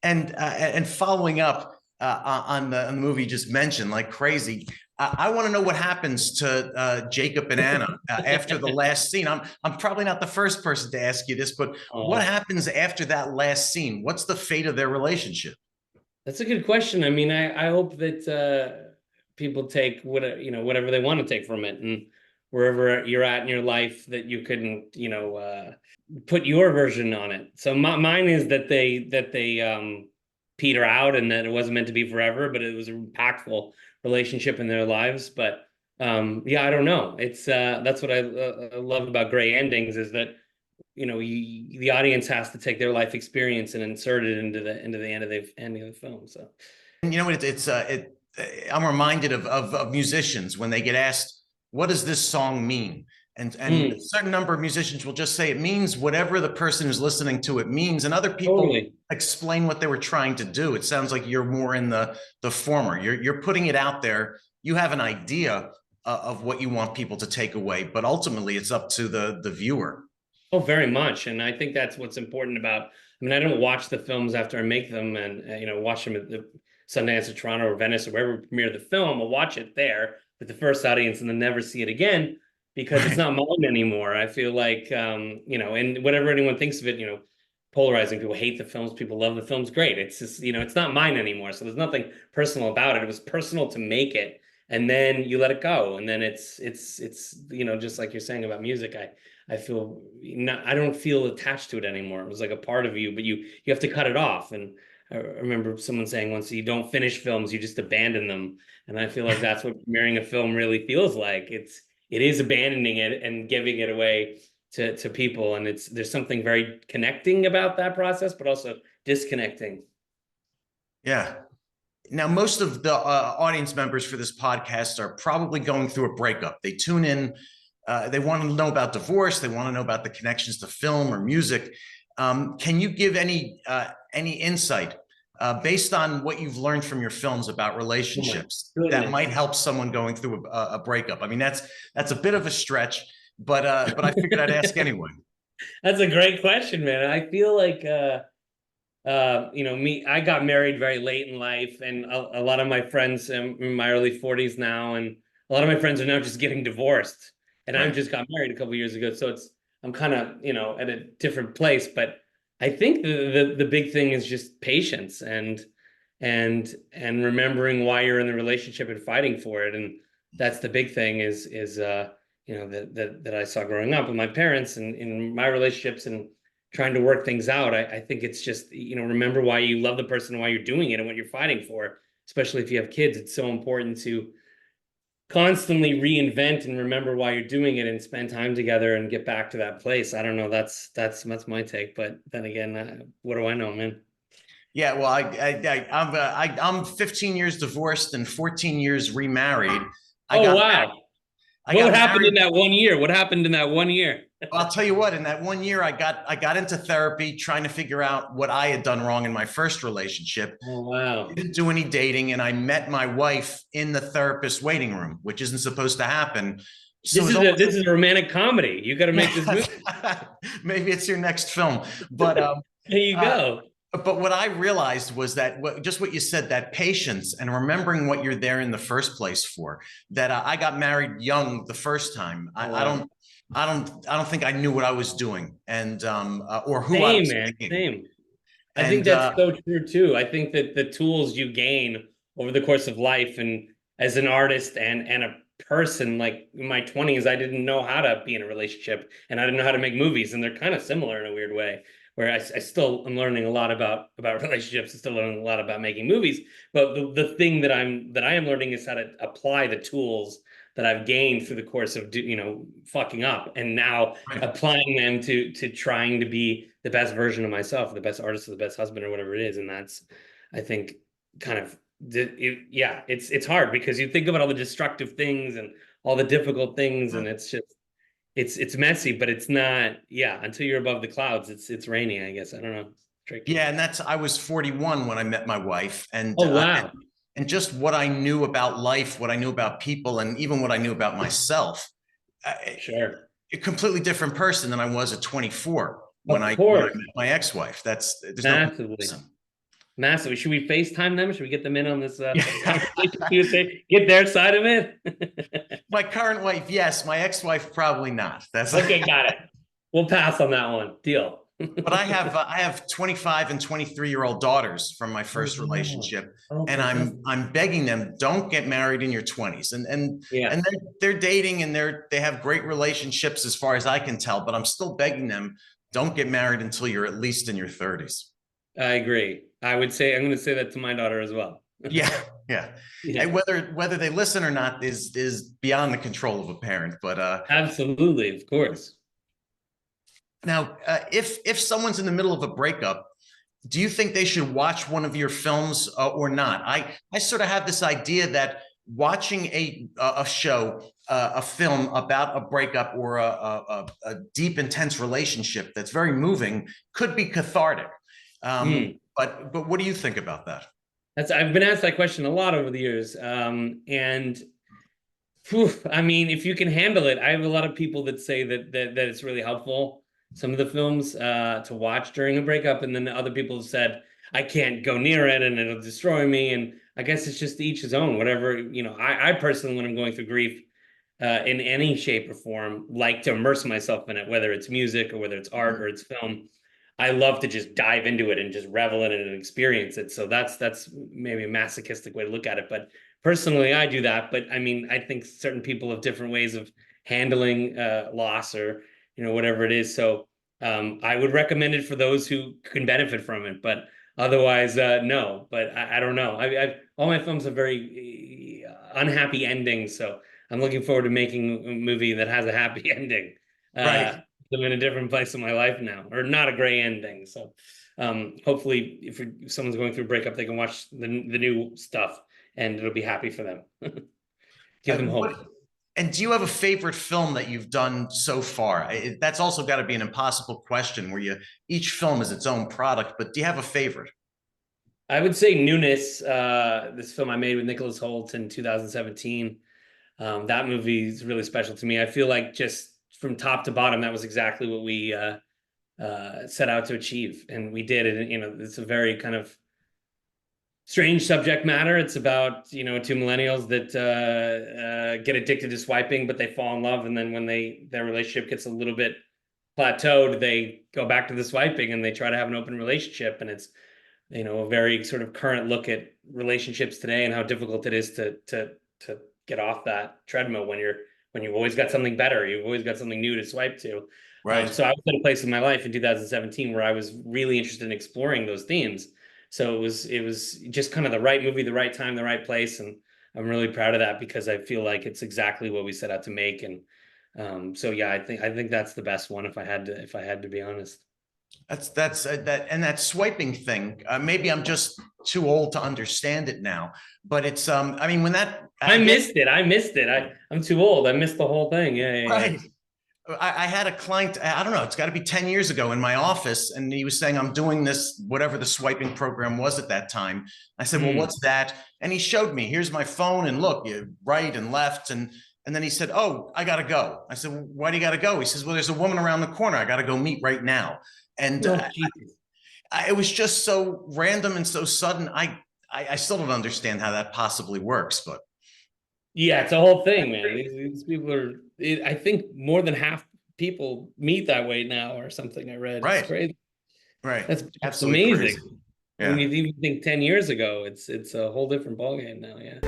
And following up on the movie you just mentioned, like crazy. I want to know what happens to Jacob and Anna after the last scene. I'm probably not the first person to ask you this, but what Oh, happens after that last scene? What's the fate of their relationship? that's a good question. I mean, I hope that people take whatever they want to take from it, and wherever you're at in your life, that you couldn't put your version on it. So mine is that they peter out, and that it wasn't meant to be forever, but it was an impactful relationship in their lives. But yeah, I don't know. It's that's what I love about gray endings, is that the audience has to take their life experience and insert it into the ending of the film. So And you know what? I'm reminded of musicians when they get asked, "What does this song mean?" And a mm, certain number of musicians will just say it means whatever the person who's listening to it means, and other people totally. explain what they were trying to do. It sounds like you're more in the former. You're putting it out there. You have an idea of what you want people to take away, but ultimately it's up to the viewer. Oh, very much. And I think that's what's important about. I mean, I don't watch the films after I make them, and watch them at the Sundance or Toronto or Venice or wherever we premiere the film. I'll watch it there with the first audience and then never see it again, because it's Right. not mine anymore. I feel like and whatever anyone thinks of it, polarizing. People hate the films, people love the films. Great. It's just, it's not mine anymore. So there's nothing personal about it. It was personal to make it, and then you let it go, and then it's just like you're saying about music. I feel not, I don't feel attached to it anymore. It was like a part of you, but you have to cut it off. And I remember someone saying once, you don't finish films, you just abandon them. And I feel like that's what premiering a film really feels like. It is abandoning it and giving it away to people. And there's something very connecting about that process, but also disconnecting. Yeah. Now, most of the audience members for this podcast are probably going through a breakup. They tune in, they want to know about divorce, they want to know about the connections to film or music. Can you give any insight based on what you've learned from your films about Oh my relationships that goodness. might help someone going through a breakup? I mean, that's a bit of a stretch, but I figured I'd ask anyway. That's a great question, man. I feel like I got married very late in life, and a lot of my friends, in my early 40s now, and a lot of my friends are now just getting divorced. And I Right. just got married a couple years ago, so I'm kind of, at a different place. But I think the big thing is just patience and remembering why you're in the relationship and fighting for it. And that's the big thing is that I saw growing up with my parents and in my relationships and trying to work things out. I think it's just, remember why you love the person, why you're doing it, and what you're fighting for, especially if you have kids. It's so important to constantly reinvent and remember why you're doing it and spend time together and get back to that place. I don't know. That's my take. But then again, what do I know, man? Yeah, well, I'm 15 years divorced and 14 years remarried. I Oh, got wow. I What got happened married. in that 1 year? What happened in that 1 year? I'll tell you what. In that 1 year, I got into therapy, trying to figure out what I had done wrong in my first relationship. Oh, wow. Didn't do any dating, and I met my wife in the therapist's waiting room, which isn't supposed to happen. So This it's is a almost this is a romantic comedy. You got to make this movie. maybe it's your next film, but There you uh, go. but what I realized was that just what you said, that patience and remembering what you're there in the first place for. That I got married young the first time. Oh, I wow. don't. I don't think I knew what I was doing, and or who I Same, was man. thinking. Same. I think And that's so true too. I think that the tools you gain over the course of life, and as an artist and a person, like in my 20s, I didn't know how to be in a relationship, and I didn't know how to make movies, and they're kind of similar in a weird way. Where I still am learning a lot about relationships, and still learning a lot about making movies. But the thing that I am learning is how to apply the tools that I've gained through the course of fucking up, and now applying them to trying to be the best version of myself, the best artist, or the best husband, or whatever it is. And that's, I think, kind of yeah, it's hard because you think about all the destructive things and all the difficult things, and it's just it's messy, but it's not, yeah, until you're above the clouds, it's rainy, I guess. I don't know. It's tricky. yeah, and I was 41 when I met my wife, Oh, wow. and just what I knew about life, what I knew about people, and even what I knew about myself. Sure. A completely different person than I was at 24 Of when I course. met my ex-wife. There's no Massively. comparison. Massive. Should we FaceTime them? Should we get them in on this Yeah. conversation Tuesday? Get their side of it? My current wife, yes. My ex-wife, probably not. That's Okay, got it. We'll pass on that one. Deal. But I have 25 and 23-year-old daughters from my first relationship, and I'm begging them, don't get married in your 20s. And they're dating and they have great relationships as far as I can tell, but I'm still begging them, don't get married until you're at least in your 30s. I agree. I'm going to say that to my daughter as well. Yeah. And whether they listen or not is beyond the control of a parent, but absolutely, of course. Now, if someone's in the middle of a breakup, do you think they should watch one of your films or not? I sort of have this idea that watching a show, a film about a breakup or a deep, intense relationship that's very moving could be cathartic. But what do you think about that? I've been asked that question a lot over the years, and I mean, if you can handle it, I have a lot of people that say that it's really helpful, some of the films to watch during a breakup, and then other people have said I can't go near it and it'll destroy me. And I guess it's just each his own. Whatever, I personally, when I'm going through grief in any shape or form, like to immerse myself in it, whether it's music or whether it's art or it's film. I love to just dive into it and just revel in it and experience it. So that's maybe a masochistic way to look at it. But personally, I do that. But I mean, I think certain people have different ways of handling loss or, whatever it is. So I would recommend it for those who can benefit from it. But otherwise, no. But I don't know. All my films have very unhappy endings. So I'm looking forward to making a movie that has a happy ending. Right. I'm in a different place in my life now, or not a gray ending. So hopefully if someone's going through a breakup, they can watch the new stuff and it'll be happy for them. Give them hope. And do you have a favorite film that you've done so far? That's also got to be an impossible question where each film is its own product, but do you have a favorite? I would say Newness, this film I made with Nicholas Hoult in 2017. That movie is really special to me. I feel like just from top to bottom, that was exactly what we set out to achieve, and we did it. It's a very kind of strange subject matter. It's about two millennials that get addicted to swiping, but they fall in love, and then when their relationship gets a little bit plateaued, they go back to the swiping and they try to have an open relationship. And it's a very sort of current look at relationships today and how difficult it is to get off that treadmill when you've always got something better, you've always got something new to swipe to. Right. So I was at a place in my life in 2017 where I was really interested in exploring those themes. So it was just kind of the right movie, the right time, the right place, and I'm really proud of that because I feel like it's exactly what we set out to make. And so yeah, I think that's the best one if I had to be honest. That's that swiping thing. Maybe I'm just too old to understand it now, but it's I mean, when that I missed it. I'm too old. I missed the whole thing. Yeah. Right. I had a client, I don't know, it's got to be 10 years ago in my office. And he was saying, I'm doing this, whatever the swiping program was at that time. I said, well, what's that? And he showed me, here's my phone. And look, you right and left. And then he said, oh, I got to go. I said, well, why do you got to go? He says, well, there's a woman around the corner. I got to go meet right now. And it was just so random and so sudden. I still don't understand how that possibly works, but. Yeah, it's a whole thing, man. These people are, I think more than half people meet that way now or something I read. Right. It's crazy. Right. That's amazing. Yeah. When you even think 10 years ago, it's a whole different ballgame now. Yeah.